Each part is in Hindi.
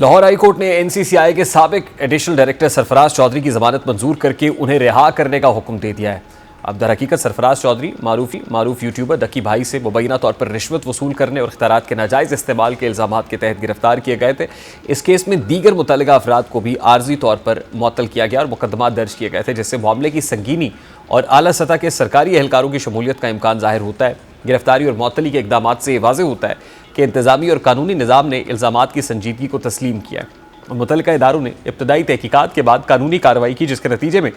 लाहौर हाई कोर्ट ने एनसीसीआई के साबिक एडिशनल डायरेक्टर सरफराज चौधरी की जमानत मंजूर करके उन्हें रिहा करने का हुक्म दे दिया है। अब दरहकीकत सरफराज चौधरी मारूफ यूट्यूबर दक्की भाई से मुबैना तौर पर रिश्वत वसूल करने और इख्तियारात के नाजायज़ इस्तेमाल के इल्ज़ामात के तहत गिरफ्तार किए गए थे। इस केस में दीगर मुतल्लिका अफराद को भी आर्जी तौर पर मुअत्तल किया गया और मुकदमा दर्ज किए गए थे, जिससे मामले की संगीनी और आला सतह के सरकारी एहलकारों की शमूलियत का इम्कान ज़ाहिर होता है। गिरफ्तारी और मुअत्तली के इक़दामात से वाज़ेह होता है कि इंतज़ामी और कानूनी निज़ाम ने इल्ज़ामात की संजीदगी को तस्लीम किया है। मुतल्लिका इदारों ने इब्तदाई तहकीकात के बाद कानूनी कार्रवाई की, जिसके नतीजे में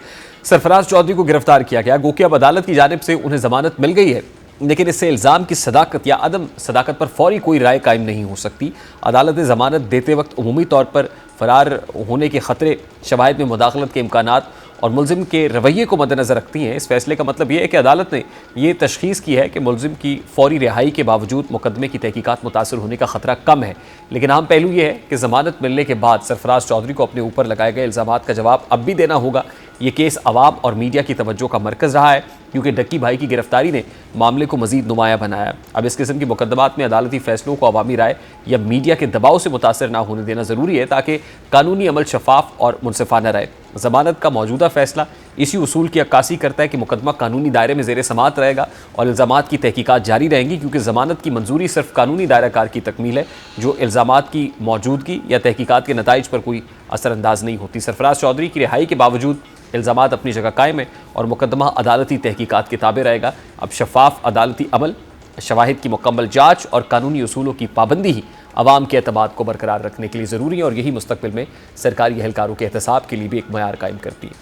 सरफराज चौधरी को गिरफ्तार किया गया। गो कि अब अदालत की जानिब से उन्हें जमानत मिल गई है, लेकिन इससे इल्ज़ाम की सदाकत या अदम सदाकत पर फौरी कोई राय कायम नहीं हो सकती। अदालत ने जमानत देते वक्त उमूमी तौर पर फरार होने के ख़तरे, शवाहिद में मुदाखलत के इम्कानात और मुलजिम के रवैये को मद्देनज़र रखती हैं। इस फैसले का मतलब यह है कि अदालत ने यह तशख़ीस की है कि मुलजिम की फौरी रिहाई के बावजूद मुकदमे की तहकीकात मुतासर होने का ख़तरा कम है। लेकिन अहम पहलू यह है कि ज़मानत मिलने के बाद सरफराज चौधरी को अपने ऊपर लगाए गए इल्ज़ामात का जवाब अब भी देना होगा। ये केस अवाम और मीडिया की तवज्जो का मरकज़ रहा है, क्योंकि डक्की भाई की गिरफ्तारी ने मामले को मज़ीद नुमाया बनाया। अब इस किस्म की मुकदमात में अदालती फ़ैसलों को अवामी राय या मीडिया के दबाव से मुतासर ना होने देना ज़रूरी है, ताकि कानूनी अमल शफाफ और मुनसिफाना रहे। ज़मानत का मौजूदा फ़ैसला इसी उसूल की अक्कासी करता है कि मुकदमा कानूनी दायरे में ज़ेर समात रहेगा और इल्ज़ामात की तहकीकात जारी रहेंगी, क्योंकि ज़मानत की मंजूरी सिर्फ कानूनी दायरा कार की तकमील है, जो इल्ज़ामात की मौजूदगी या तहकीकात के नताइज पर कोई असरअंदाज नहीं होती। सरफराज चौधरी की रिहाई के बावजूद इल्ज़ामात अपनी जगह कायम है और मुकदमा अदालती तहकीकात के ताबे रहेगा। अब शफाफ अदालती अमल, शवाहिद की मुकम्मल जाँच और कानूनी उसूलों की पाबंदी ही अवाम के एतमाद को बरकरार रखने के लिए ज़रूरी है, और यही मुस्तक़बिल में सरकारी एहलकारों के एहतसाब के लिए भी एक मयार कायम करती है।